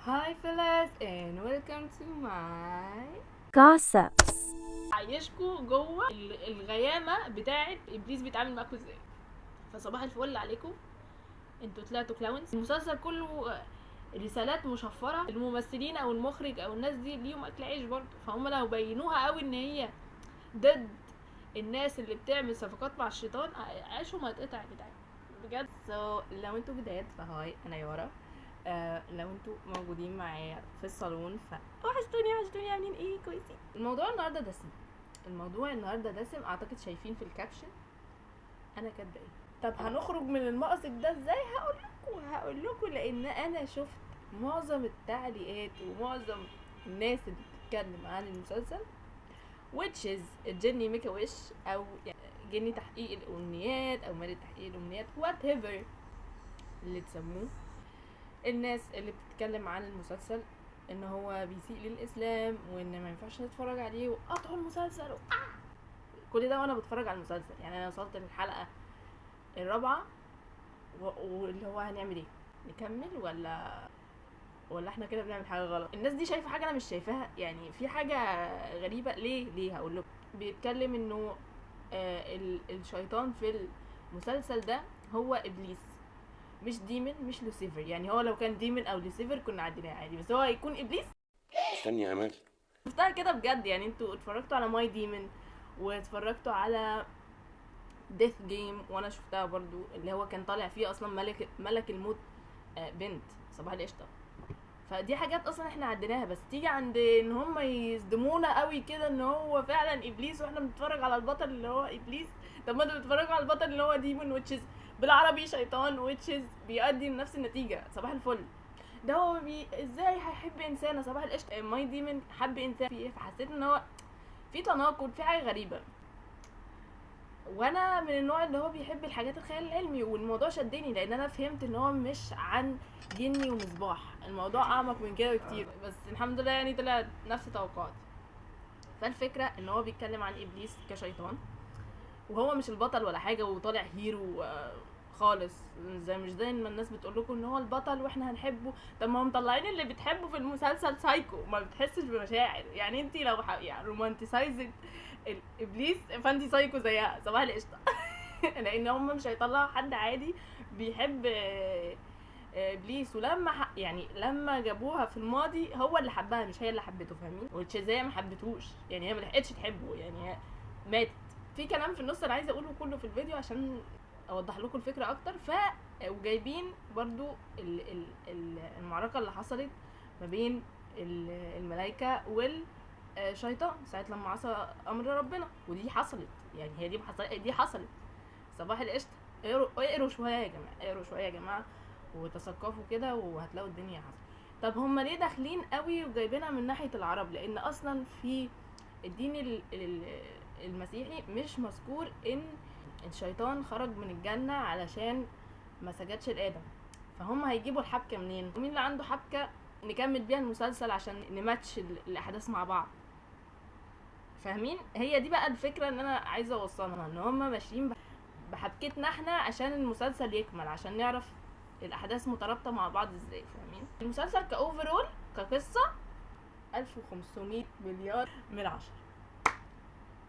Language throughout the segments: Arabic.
Hi fellas and welcome to my gossips. عايشكوا جوه الغيامه بتاعه ابليس بيتعامل معاكم ازاي. فصباح الفل عليكم، انتوا طلعتوا كلاونز. المسلسل كله رسالات مشفره، الممثلين او المخرج او الناس دي ليهم اكل عيش برضه، فهم لو بينوها قوي ان هي ضد الناس اللي بتعمل صفقات مع الشيطان عيشهم هيتقطع يا جدعان بجد. لو انتوا جداد فهاي انا يارا. لو انتوا موجودين معايا في الصالون وحشتوني عاملين ايه؟ كويسين. الموضوع النهارده دسم اعتقد شايفين في الكابشن انا كاتبه ايه. طب هنخرج من المأزق ده ازاي؟ هقول لكم لان انا شفت معظم التعليقات ومعظم الناس اللي بتتكلم عن المسلسل which is الجني ميكا ويش او جني تحقيق الامنيات او مال تحقيق الامنيات whatever اللي تسموه. الناس اللي بتتكلم عن المسلسل ان هو بيسيء للاسلام وان ما ينفعش نتفرج عليه وقطعوا المسلسل كل ده وانا بتفرج على المسلسل. يعني انا وصلت للحلقه الرابعه واللي هو هنعمل ايه؟ نكمل ولا احنا كده بنعمل حاجه غلط؟ الناس دي شايفه حاجه انا مش شايفاها، يعني في حاجه غريبه. ليه هقول لكم. بيتكلم انه الشيطان في المسلسل ده هو ابليس مش ديمن مش لوسيفر. يعني هو لو كان ديمن او لوسيفر كنا عديناه عادي، بس هو هيكون ابليس. استني يا امال، شفتها كده بجد. يعني انتوا اتفرجتوا على ماي ديمن واتفرجتوا على ديث جيم وانا شفتها برضو، اللي هو كان طالع فيه اصلا ملك الموت بنت صباح القشطه. فدي حاجات اصلا احنا عديناها، بس تيجي عند ان هم يصدمونا قوي كده ان هو فعلا ابليس واحنا بنتفرج على البطل اللي هو ابليس. طب ما انتوا بتتفرجوا على البطل اللي هو ديمون ويتشز بالعربي شيطان ويتشز بيؤدي لنفس النتيجه صباح الفل. ده هو ازاي هيحب انسانه صباح القشطه؟ ماي ديمون حب انسان في ايه؟ فحسيت ان هو في تناقض، في حاجه غريبه. وانا من النوع اللي هو بيحب الحاجات الخيال العلمي، والموضوع شدني لان انا فهمت ان هو مش عن جني ومصباح، الموضوع اعمق من كده بكتير. بس الحمد لله يعني طلع نفس توقعاتي. فالفكره ان هو بيتكلم عن ابليس كشيطان وهو مش البطل ولا حاجه وطالع هيرو خالص، مش زي ما الناس بتقول لكم ان هو البطل واحنا هنحبه. طب ما هم مطلعين اللي بتحبه في المسلسل سايكو ما بتحسش بمشاعر. يعني انت لو يعني رومانتسايزد الابليس فانت سايكو زيها صباح القشطه. لان هم مش هيطلعوا حد عادي بيحب ابليس. ولما يعني لما جابوها في الماضي هو اللي حبها مش هي اللي حبته، فاهمين؟ وتشيزايا ما حبتوش، يعني هي ما لحقتش تحبه، يعني هي ماتت. في كلام في النص انا عايزه اقوله كله في الفيديو عشان اوضح لكم الفكره اكتر. وجايبين برضو المعركه اللي حصلت ما بين الملائكه والشيطان ساعه لما عصى امر ربنا، ودي حصلت. يعني هي دي حصلت صباح القشطه. اقروا شويه يا جماعه وتثقفوا كده وهتلاقوا الدنيا حصلت. طب هم ليه داخلين قوي وجايبينها من ناحيه العرب؟ لان اصلا في الدين المسيحي مش مذكور ان الشيطان خرج من الجنة علشان ما سجدش لآدم. فهم هيجيبوا الحبكة منين؟ ومين اللي عنده حبكة نكمل بيها المسلسل عشان نماتش الأحداث مع بعض؟ فاهمين؟ هي دي بقى الفكرة ان انا عايزة اوصلها، ان هم ماشيين بحبكتنا احنا عشان المسلسل يكمل، عشان نعرف الأحداث مترابطة مع بعض ازاي. فاهمين؟ المسلسل كأوفرول كقصة 1500 مليار من 10.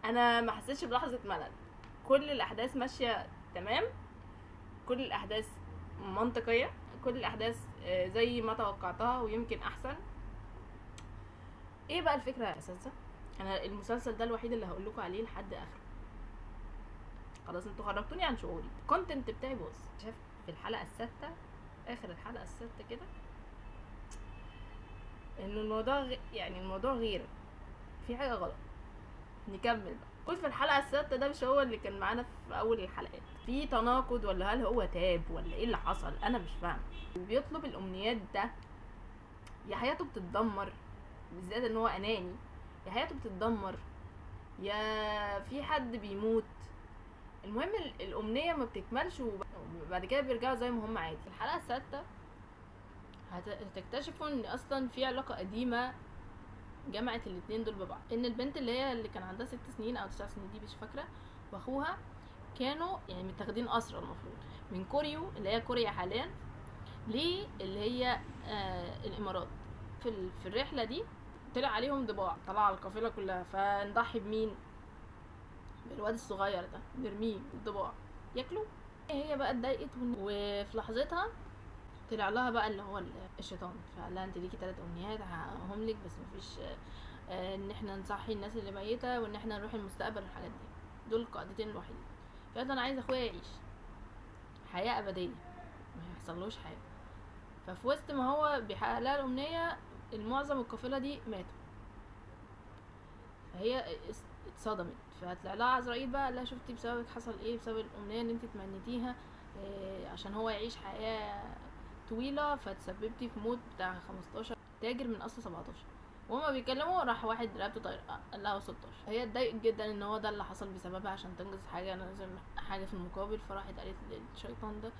انا ما حسيتش بلحظه ملل. كل الاحداث ماشيه تمام، كل الاحداث منطقيه، كل الاحداث زي ما توقعتها ويمكن احسن. ايه بقى الفكره يا اساسا؟ انا المسلسل ده الوحيد اللي هقول لكم عليه لحد اخره. خلاص انتوا خرجتوني عن شعوري. الكونتنت بتاعي بص، شايف في الحلقه السادسه، اخر الحلقه السادسه كده، انه الموضوع غير، في حاجه غلط. نكمل بقى. كل في الحلقه السادسه ده مش هو اللي كان معانا في اول الحلقات. في تناقض ولا هل هو تاب ولا ايه اللي حصل؟ انا مش فاهم. بيطلب الامنيات ده يا حياته بتتدمر، بالذات ان هو اناني، يا حياته بتتدمر يا في حد بيموت. المهم الامنيه ما بتكملش وبعد كده بيرجعوا زي ما هم عادي. في الحلقه السادسه هتكتشفوا ان اصلا في علاقه قديمه جمعت الاتنين دول ببعض. ان البنت اللي كان عندها 6 سنين او 9 سنين دي مش فاكره، واخوها كانوا يعني متاخدين اسرى المفروض من كوريو اللي هي كوريا حاليا اللي هي الامارات. في الرحله دي طلع عليهم ضباع، طلع على القافله كلها، فنضحي بمين؟ بالواد الصغير ده، نرميه الضباع ياكله. هي بقى اتضايقت وفي لحظتها طلع لها بقى اللي هو الشيطان، فقال لها انت ليكي 3 امنيات هحققهم لك، بس مفيش ان احنا نصحي الناس اللي ميته، وان احنا نروح المستقبل والحاجات دي. دول القاعدتين الوحيدين. فقالت انا عايزه اخويا يعيش حياه ابديه ما يحصلوش حاجه. ففي وسط ما هو بيحقق لها الامنيه، المعظم القافله دي ماتوا، فهي اتصدمت. فطلع لها عزرائيل بقى، قال لها شفتي بسببك حصل ايه، بسبب الامنيه اللي انت تمنيتيها عشان هو يعيش حياه طويله، فتسببتي في موت بتاع 15 تاجر من اصل 17. وهما بيكلموا راح واحد رقبته طايره قال لها 16. هي اتضايقت جدا ان هو ده اللي حصل بسببها، عشان تنجز حاجه انا لازم حاجه في المقابل. فراحت قالت للشيطان ده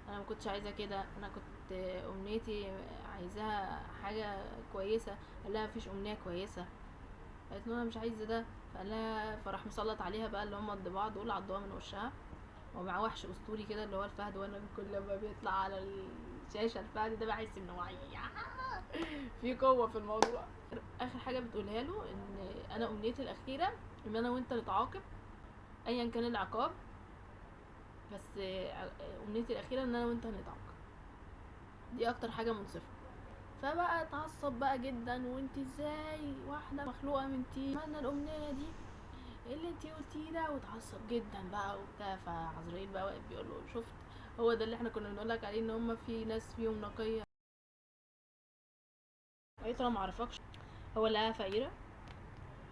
انا ما كنتش عايزه كده، انا كنت امنيتي عايزاها حاجه كويسه. قال لها مفيش امنيه كويسه. قالت له انا مش عايزه ده. فقال لها، فراح مسلط عليها بقى اللي هم الضباع دول، عضوها من وشها. ومعاه وحش اسطوري كده اللي هو الفهد، وانا كل ما بيطلع على الشاشه الفهد ده بحس ان هو في قوه في الموضوع. اخر حاجه بتقولها له ان انا امنيتي الاخيره ان انا وانت نتعاقب ايا كان العقاب، بس امنيتي الاخيره ان انا وانت هنتعاقب. دي اكتر حاجه منصفه. فبقى اتعصب بقى جدا، وانت ازاي واحده مخلوقه من طين عملنا الامنيه دي اللي انتي قلتيه ده، واتعصب جدا بقى وبتاع. فعزرائيل بقى واقف بيقول له شفت، هو ده اللي احنا كنا بنقولك عليه، ان هما في ناس فيهم نقيه. قالت له ما اعرفكش. هو لقاها فقيره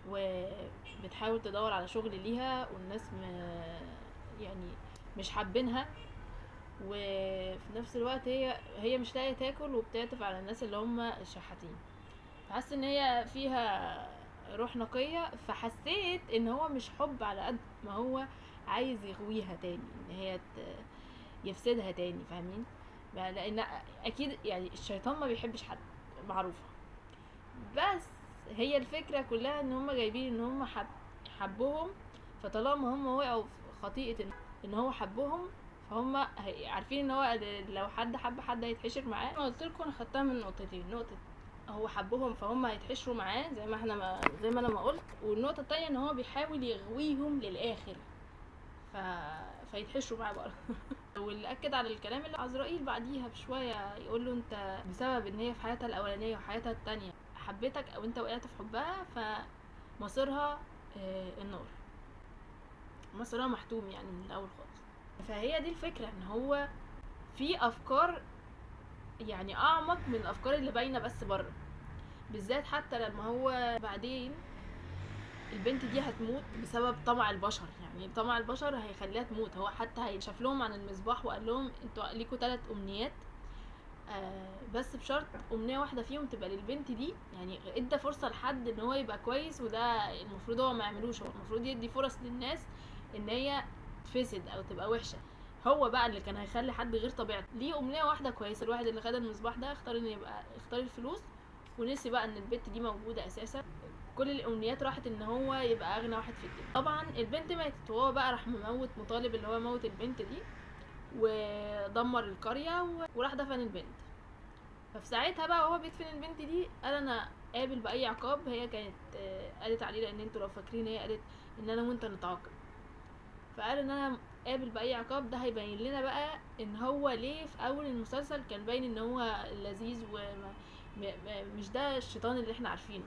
وبتحاول تدور على شغل ليها، والناس يعني مش حابينها، وفي نفس الوقت هي مش لاقيه تاكل، وبتعطف على الناس اللي هم الشحاتين. فحس ان هي فيها روح نقيه. فحسيت ان هو مش حب على قد ما هو عايز يغويها تاني، ان هي يفسدها تاني، فاهمين؟ لان اكيد يعني الشيطان ما بيحبش حد، معروفه. بس هي الفكره كلها ان هم جايبين ان هم حبهم. فطالما هم وقعوا في خطيئه ان هو حبهم، فهم عارفين ان هو لو حد حب حد هيتحشر معاه. انا قلت لكم انا خدتها من نقطتين: نقطه هو حبهم فهم هيتحشروا معاه زي ما انا ما قلت، والنقطه التانية ان هو بيحاول يغويهم للاخر فيتحشروا معاه بقى. واللي اكد على الكلام اللي عزرائيل بعديها بشويه يقول له انت بسبب ان هي في حياتها الاولانيه وحياتها التانية حبيتك او انت وقعت في حبها، فمصيرها النار، مصيرها محتوم يعني من الاول خالص. فهي دي الفكره، ان هو في افكار يعني اعمق من الافكار اللي باينه بس بره. بالذات حتى لما هو بعدين البنت دي هتموت بسبب طمع البشر، يعني طمع البشر هيخليها تموت. هو حتى هيشاف لهم عن المصباح وقال لهم انتوا ليكوا 3 امنيات، بس بشرط امنيه واحده فيهم تبقى للبنت دي. يعني ادى فرصه لحد ان هو يبقى كويس، وده المفروض هو ما يعملوش. هو المفروض يدي فرص للناس ان هي تفسد او تبقى وحشه. هو بقى اللي كان هيخلي حد غير طبيعته ليه امنيه واحده كويسه. الواحد اللي خد المصباح ده اختار ان يبقى اختار الفلوس، ونسي بقى ان البنت دي موجوده اساسا. كل الامنيات راحت ان هو يبقى اغنى واحد في الدنيا. طبعا البنت ماتت، وهو بقى راح مموت مطالب اللي هو موت البنت دي، ودمر القريه وراح دفن البنت. ففي ساعتها بقى وهو بيدفن البنت دي قال انا قابل باي عقاب. هي كانت قالت عليه، لان انتوا لو فاكرين هي قالت ان انا وانت نتعاقب. فقال ان انا قابل باي عقاب. ده هيبين لنا بقى ان هو ليه في اول المسلسل كان باين ان هو لذيذ ومش ده الشيطان اللي احنا عارفينه.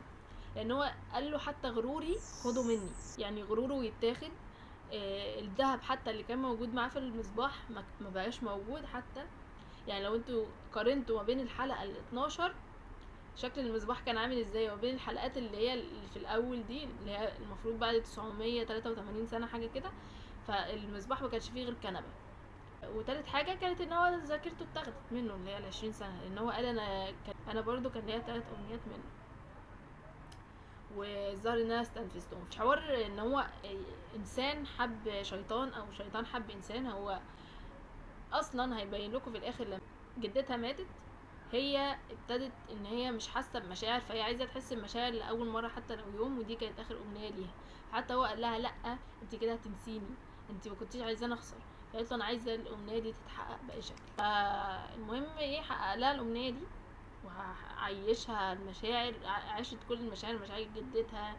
لان هو قال له حتى غروري خده مني، يعني غروره يتاخد. الذهب حتى اللي كان موجود معاه في المصباح ما بقاش موجود حتى. يعني لو انتوا قارنتوا ما بين الحلقه ال 12 شكل المصباح كان عامل ازاي، وبين الحلقات اللي هي اللي في الاول دي اللي هي المفروض بعد 983 سنه حاجه كده، فالمصباح ما كانش فيه غير كنبه. وتالت حاجه كانت ان هو ذاكرته اتاخدت منه اللي هي ال20 سنه، لان هو قال انا برضو كان ليا 3 امنيات منه، والظاهر ان انا استنفذتهم. مش حوار ان هو انسان حب شيطان او شيطان حب انسان. هو اصلا هيبين لكم في الاخر لما جدتها ماتت هي ابتدت ان هي مش حاسه بمشاعر، فهي عايزه تحس بمشاعر لاول مره حتى لو يوم، ودي كانت اخر امنيه ليها. حتى هو قال لها لا انت كده هتنسيني، انت ما كنتيش عايزاني اخسر. فقالت له انا عايزه الامنيه دي تتحقق باي شكل. فالمهم ايه، حقق لها الامنيه دي وهعيشها المشاعر، عاشت كل المشاعر، مشاعر جدتها،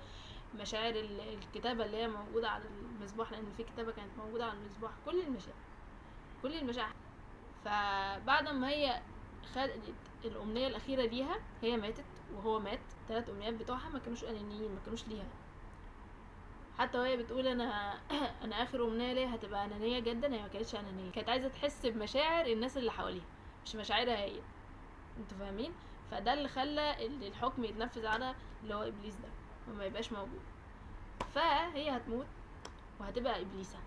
مشاعر الكتابة اللي هي موجودة على المصباح، لأن في كتابة كانت موجودة على المصباح، كل المشاعر كل المشاعر. فبعد ما هي خدت الأمنية الأخيرة ليها، هي ماتت وهو مات، 3 أمنيات بتوعها ما كانوش أنانيين، ما كانوش ليها. حتى وهي بتقول انا انا اخر امنيه ليا هتبقى انانيه جدا، هي ما كانتش انانيه، كانت عايزه تحس بمشاعر الناس اللي حواليها مش مشاعرها هي. انتوا فاهمين؟ فده اللي خلى الحكم يتنفذ على اللي هو ابليس ده وما يبقاش موجود. فهي هتموت وهتبقى ابليسه.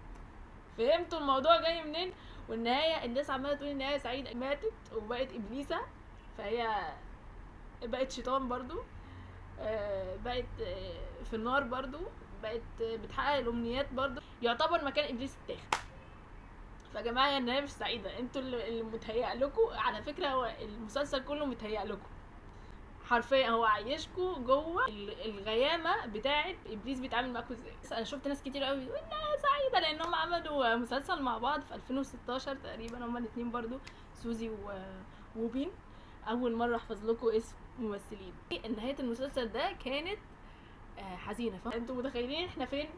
فهمتوا الموضوع جاي منين؟ والنهايه الناس عماله تقول النهايه سعيده، ماتت وبقت ابليسه، فهي بقت شيطان برضو، بقت في النار برضو، بقت بتحقق الامنيات برضو، يعتبر مكان ابليس اتاخد. فيا جماعه هي النهايه مش سعيده، انتوا اللي متهيأ لكم. على فكره هو المسلسل كله متهيأ لكم حرفيا، هو عايشكم جوه الغيامه بتاعه ابليس بيتعامل معاكم ازاي. انا شفت ناس كتير قوي بيقولوا انها سعيده لانهم عملوا مسلسل مع بعض في 2016 تقريبا، هما الاثنين برضو سوزي وبين. اول مره احفظ لكم اسم ممثلين. نهايه المسلسل ده كانت حزينه. انتوا متخيلين احنا فين؟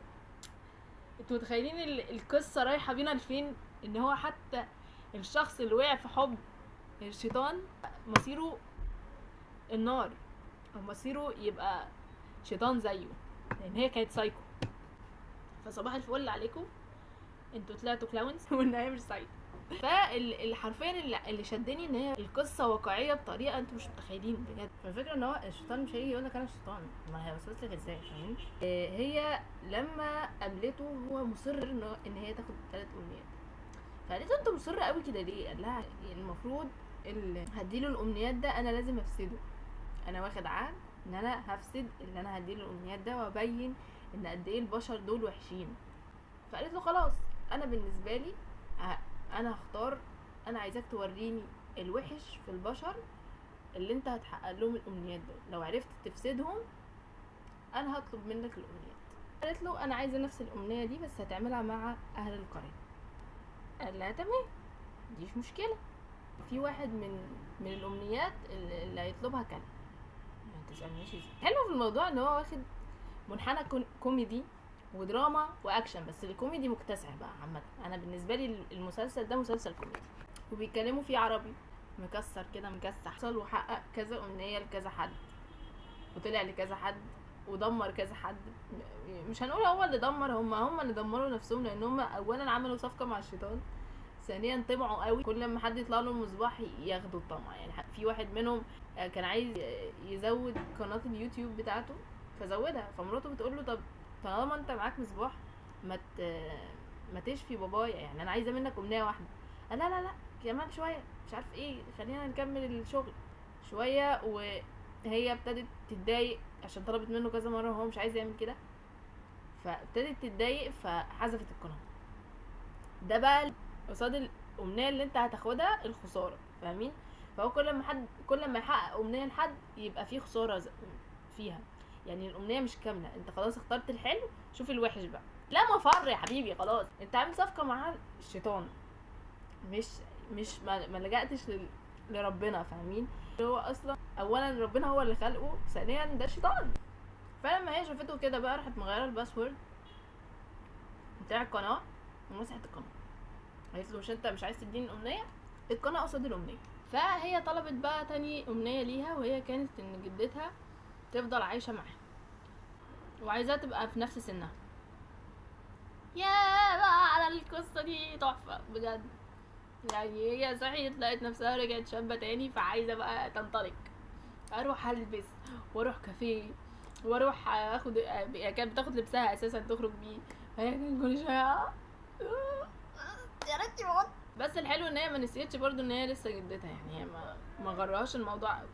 انتوا متخيلين القصه رايحه بينا لفين؟ ان هو حتى الشخص اللي وقع في حب الشيطان مصيره النار، او مصيره يبقى شيطان زيه، لان هي كانت سايكو. فصباح الفل عليكم، انتوا طلعتوا كلاونز والنهايه مش سعيده. فالحرفيا اللي شدني ان هي القصه واقعيه بطريقه انتوا مش متخيلين بجد. فالفكره ان هو الشيطان مش هيجي يقول لك انا شيطان، ما هي وصلت لك ازاي؟ فاهمين؟ هي لما قابلته هو مصر ان هي تاخد 3 امنيات، فقالت له انت مصر قوي كده ليه؟ قال لها المفروض اللي هديله الامنيات ده انا لازم افسده، انا واخد عهد ان انا هفسد اللي انا هديله الامنيات ده وابين ان قد ايه البشر دول وحشين. فقالت له خلاص انا بالنسبه لي انا هختار، انا عايزاك توريني الوحش في البشر اللي انت هتحقق لهم الامنيات دول، لو عرفت تفسدهم انا هطلب منك الامنيات. قالت له انا عايزه نفس الامنيه دي بس هتعملها مع اهل القريه. قال لها تمام مفيش مشكله. في واحد من الامنيات اللي هيطلبها كلب. ما تسالنيش ازاي. حلو في الموضوع ان هو واخد منحنى كوميدي ودراما واكشن، بس الكوميدي مكتسح بقى عامه. انا بالنسبه لي المسلسل ده مسلسل كوميدي، وبيتكلموا فيه عربي مكسر كده مكسح. وصل وحقق كذا امنيه لكذا حد، وطلع لكذا حد، ودمر كذا حد. مش هنقول هو اللي دمر، هم اللي دمروا نفسهم، لان هم اولا عملوا صفقه مع الشيطان، ثانيا طمعوا قوي، كل ما حد يطلع له المصباح ياخدوا الطمع. يعني في واحد منهم كان عايز يزود قناه اليوتيوب بتاعته فزودها، فمراته بتقول له طب طالما انت معاك مصباح ما تشفي بابايا، يعني انا عايزه منك امنيه واحده. قال لا لا لا كمان شويه مش عارف ايه، خلينا نكمل الشغل شويه. وهي ابتدت تتضايق عشان طلبت منه كذا مره وهو مش عايز يعمل كده، فابتدت تتضايق فحذفت القناه. ده بقى قصاد الامنيه اللي انت هتاخدها الخساره، فاهمين؟ فهو كل ما يحقق امنيه لحد يبقى فيه خساره فيها، يعني الامنيه مش كامله. انت خلاص اخترت الحلو، شوف الوحش بقى. لا مفر يا حبيبي، خلاص انت عامل صفقه مع الشيطان، مش ما لجأتش لربنا، فاهمين؟ هو اصلا اولا ربنا هو اللي خلقه، ثانيا ده شيطان. فلما هي شافته كده بقى راحت مغيره الباسورد بتاع القناه ومسحت القناه. قالت له مش انت مش عايز تديني الامنيه؟ القناه قصاد الامنيه. فهي طلبت بقى تاني امنيه ليها، وهي كانت ان جدتها تفضل عايشه معاها وعايزاها تبقى في نفس سنها. يا بقى على القصه دي تحفه بجد، يعني هي صحيت لقيت نفسها رجعت شابه تاني، فعايزه بقى تنطلق، اروح البس واروح كافيه واروح اخد، كانت بتاخد لبسها اساسا تخرج بيه، هي كان كل شويه يا ريتني موت. بس الحلو ان هي ما نسيتش برضو ان هي لسه جدتها، يعني هي ما غرهاش الموضوع قوي.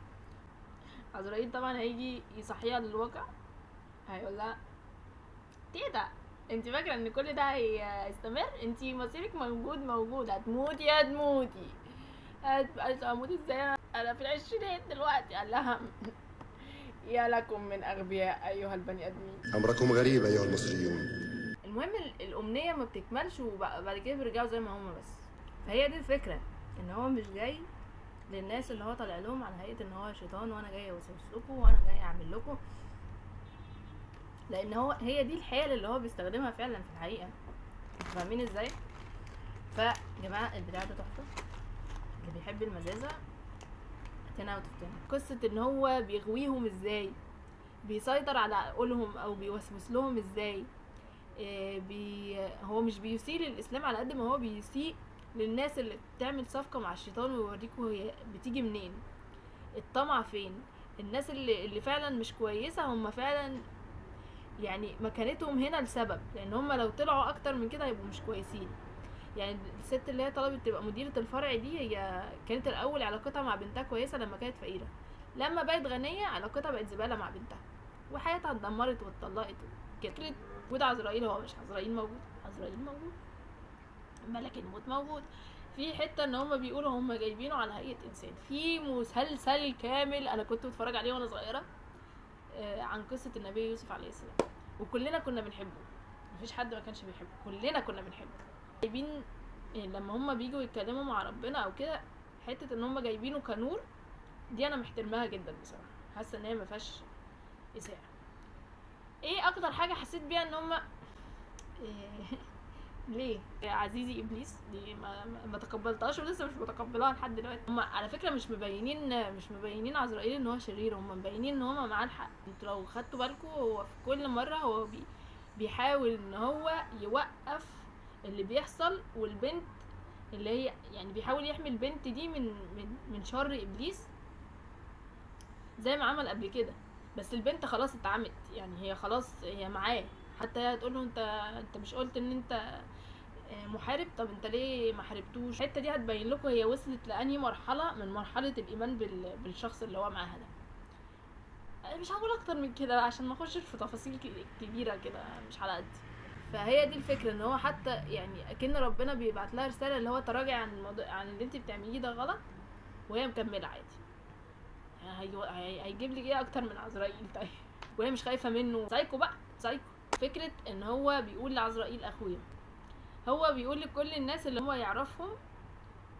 عزرائيل طبعا هيجي يصحيها للواقع، هيقول لها تيتا انت فاكره ان كل ده هيستمر؟ انت مصيرك موجود، هتموتي. هموت ازاي؟ انا في العشرينات دلوقتي. قال لها يا لكم من اغبياء ايها البني ادمين، امركم غريب ايها المصريون. المهم الامنيه ما بتكملش وبعد كده بيرجعوا زي ما هم. بس فهي دي الفكره، ان هو مش جاي للناس اللي هو طالع لهم على هيئه ان هو شيطان وانا جاي اوسوس لكم وانا جاي اعمل لكم، لان هي دي الحيل اللي هو بيستخدمها فعلا في الحقيقه. فاهمين ازاي؟ فجماعه البتاع ده تحفه، اللي بيحب المزازه 10 out of 10. قصة ان هو بيغويهم ازاي، بيسيطر على عقولهم او بيوسوس لهم ازاي. هو مش بيسيء للاسلام على قد ما هو بيسيء للناس اللي بتعمل صفقة مع الشيطان ويوريكوا هي بتيجي منين، الطمع فين. الناس اللي فعلا مش كويسة هم فعلا يعني مكانتهم هنا لسبب، لان هم لو طلعوا اكتر من كده هيبقوا مش كويسين. يعني الست اللي هي طلبت تبقى مديرة الفرع دي، هي كانت الاول علاقتها مع بنتها كويسة لما كانت فقيرة، لما بقت غنية علاقتها بقت زبالة مع بنتها وحياتها اتدمرت واتطلقت كده. وجود عزرائيل، هو مش عزرائيل موجود، عزرائيل موجود، ملك الموت موجود. في حته ان هم بيقولوا هم جايبينه على هيئه انسان. في مسلسل كامل انا كنت بتفرج عليه وانا صغيره عن قصه النبي يوسف عليه السلام، وكلنا كنا بنحبه، مفيش حد ما كانش بيحبه، كلنا كنا بنحبه. جايبين لما هم بيجوا يتكلموا مع ربنا او كده، حته ان هم جايبينه كنور دي انا محترماها جدا بصراحه، حاسه ان هي ما فيهاش اساءه. ايه اكتر حاجه حسيت بيها ان هم ليه يا عزيزي ابليس دي ما تقبلتهاش ولسه مش متقبلها لحد دلوقتي. هم على فكره مش مبينين عزرائيل ان هو شرير، هم مبينين ان هم معاه الحق. انتوا لو خدتوا بالكم هو في كل مره هو بيحاول ان هو يوقف اللي بيحصل، والبنت اللي هي يعني بيحاول يحمي البنت دي من شر ابليس زي ما عمل قبل كده. بس البنت خلاص اتعمت، يعني هي خلاص هي معاه، حتى هي تقول له انت مش قلت ان انت محارب؟ طب انت ليه ما حاربتوش؟ الحته دي هتبين لكم هي وصلت لانهي مرحله من مرحله الايمان بالشخص اللي هو معاها ده. مش هقول اكتر من كده عشان ما اخشش في تفاصيل كبيره كده مش على قدي. فهي دي الفكره، ان هو حتى يعني اكن ربنا بيبعت لها رساله اللي هو تراجع عن عن اللي انت بتعمليه ده غلط، وهي مكمله عادي. هيجيب لك ايه اكتر من عزرائيل؟ طيب وهي مش خايفه منه. سايكو بقى، سايكو. فكره ان هو بيقول لعزرائيل اخويا، هو بيقول لكل الناس اللي هو يعرفهم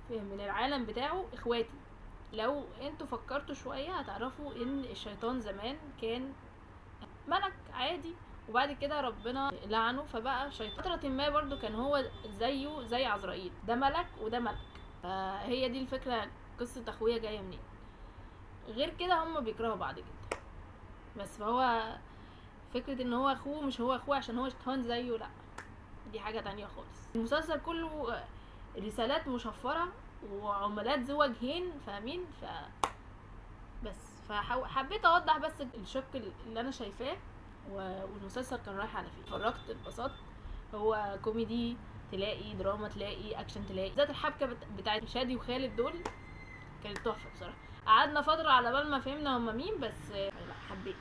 من العالم بتاعه اخواتي. لو انتوا فكرتوا شويه هتعرفوا ان الشيطان زمان كان ملك عادي، وبعد كده ربنا لعنه فبقى شيطان. فترة ما برضو كان هو زيه زي عزرائيل، ده ملك وده ملك. فهي دي الفكره، قصه اخويا جايه منين. غير كده هم بيكرهوا بعض جدا، بس فهو فكرة ان هو اخوه مش هو اخوه عشان هو شيطان زيه، لا دي حاجة تانية خالص. المسلسل كله رسالات مشفرة وعملات ذو وجهين، فاهمين؟ بس فحبيت اوضح بس الشق اللي انا شايفاه، والمسلسل كان رايح على فين. اتفرجت اتبسطت، هو كوميدي تلاقي، دراما تلاقي، اكشن تلاقي. ذات الحبكة بتاعت شادي وخالد دول كانت تحفة بصراحة. قعدنا فترة على بال ما فهمنا هما مين، بس لا حبيت.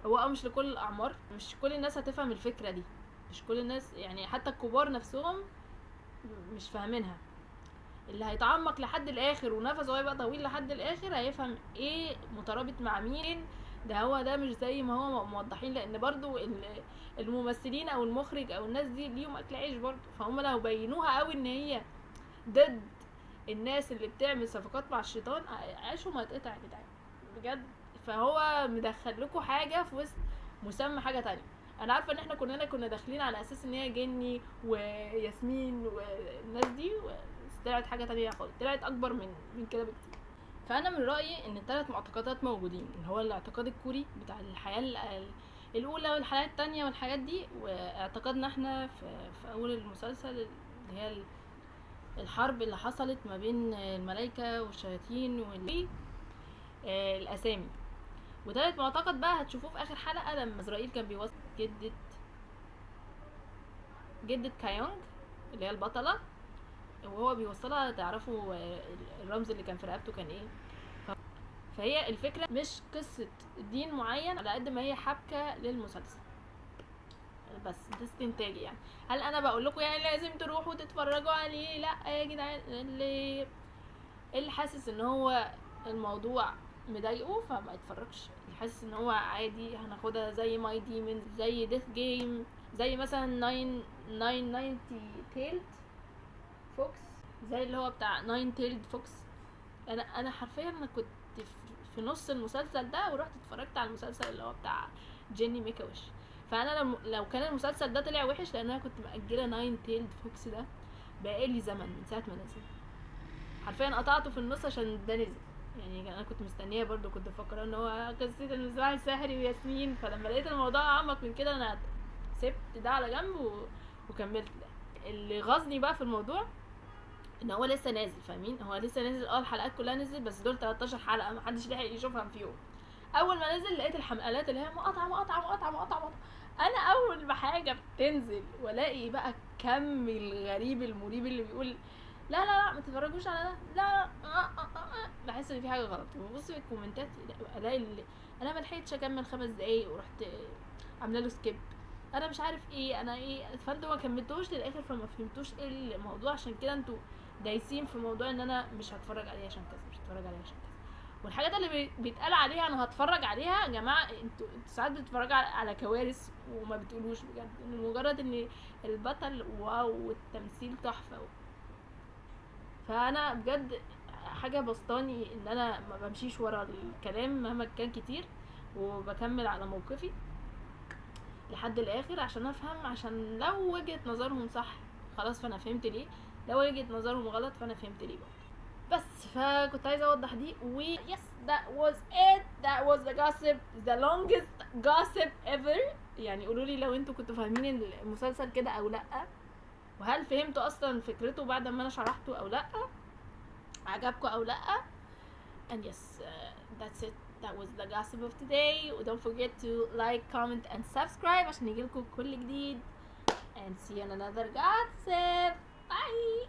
هو مش لكل الاعمار، مش كل الناس هتفهم الفكرة دي، مش كل الناس يعني حتى الكبار نفسهم مش فاهمينها. اللي هيتعمق لحد الاخر ونفسه هيبقى طويل لحد الاخر هيفهم ايه مترابط مع مين. ده هو ده مش زي ما هو موضحين، لان برضو الممثلين او المخرج او الناس دي ليهم اكل عيش برضو، فهم لو بينوها قوي ان هي ضد الناس اللي بتعمل صفقات مع الشيطان عيشهم هيتقطع يا جدعان بجد. فهو مدخل لكم حاجه في وسط مسمى حاجه تانية. انا عارفه ان احنا كنا داخلين على اساس ان هي جني وياسمين والناس دي، طلعت حاجه تانية خالص، طلعت اكبر من كده بكتير. فانا من رايي ان الثلاث معتقدات موجودين، اللي هو الاعتقاد الكوري بتاع الحياه الاولى والحياه التانية والحاجات دي، واعتقادنا احنا في اول المسلسل اللي هي الحرب اللي حصلت ما بين الملائكه والشياطين والاسامي. وتالت معتقد بقى هتشوفوه في اخر حلقه لما اسرائيل كان بيوصل جدة كايونج اللي هي البطله، وهو بيوصلها تعرفوا الرمز اللي كان في رقبته كان ايه. فهي الفكره مش قصه دين معين على قد ما هي حبكه للمسلسل، بس ده استنتاجي. يعني هل انا بقول لكم يعني لازم تروحوا تتفرجوا عليه؟ لا يا جدعان، اللي حاسس ان هو الموضوع مضايقه فما يتفرجش. اللي حاسس ان هو عادي هناخدها زي ماي ديمونز، زي ديث جيم، زي مثلا 990 تيلد فوكس، زي اللي هو بتاع 9 تيلد فوكس انا حرفيا انا كنت في نص المسلسل ده ورحت اتفرجت على المسلسل اللي هو بتاع جيني ميكا وش. فانا لو كان المسلسل ده طلع وحش، لان انا كنت مأجله ناين تيلد فوكس ده بقالي زمن من ساعه ما نزل، حرفيا قطعته في النص عشان ده نزل. يعني انا كنت مستنيه برضو، كنت مفكره ان هو قصه المصباح السحري وياسمين، فلما لقيت الموضوع اعمق من كده انا سبت ده على جنب وكملت ده. اللي غاظني بقى في الموضوع ان هو لسه نازل، فاهمين؟ هو لسه نازل، الحلقات كلها نزلت، بس دول 13 حلقه محدش لحق يشوفها في يوم. اول ما نزل لقيت الحلقات اللي هي مقاطعه. انا اول ما حاجه بتنزل والاقي بقى كم الغريب المريب اللي بيقول لا ما تتفرجوش على ده، لا بحس ان في حاجه غلط. وببص في الكومنتات الاقي انا ما لحقتش اكمل 5 دقايق ورحت عامله له سكيب، انا مش عارف ايه، انا ايه، فانتوا ما كملتوش للاخر فما فهمتوش ايه الموضوع، عشان كده انتوا دايسين في موضوع ان انا مش هتفرج عليه عشان كذا، مش هتفرج عليه عشان كذا. والحاجات اللي بيتقال عليها انا هتفرج عليها، يا جماعه انتوا ساعات بتتفرجوا على كوارث وما بتقولوش بجد، ان مجرد ان البطل واو والتمثيل تحفه. فانا بجد حاجه بسطاني ان انا ما بمشيش ورا الكلام مهما كان كتير، وبكمل على موقفي لحد الاخر عشان افهم، عشان لو وجهة نظرهم صح خلاص فانا فهمت ليه، لو وجهة نظرهم غلط فانا فهمت ليه برضه. بس فكنت عايزه اوضح دي. و yes that was it, that was the gossip, the longest gossip ever. يعني قولوا لي لو انتوا كنتوا فاهمين المسلسل كده او لا، وهل فهمتوا اصلا فكرته بعد ما انا شرحته او لا، عجبكم او لا. and yes that's it, that was the gossip of today. Don't forget to like, comment and subscribe عشان يجيلكم كل جديد. and see you on another gossip. Bye.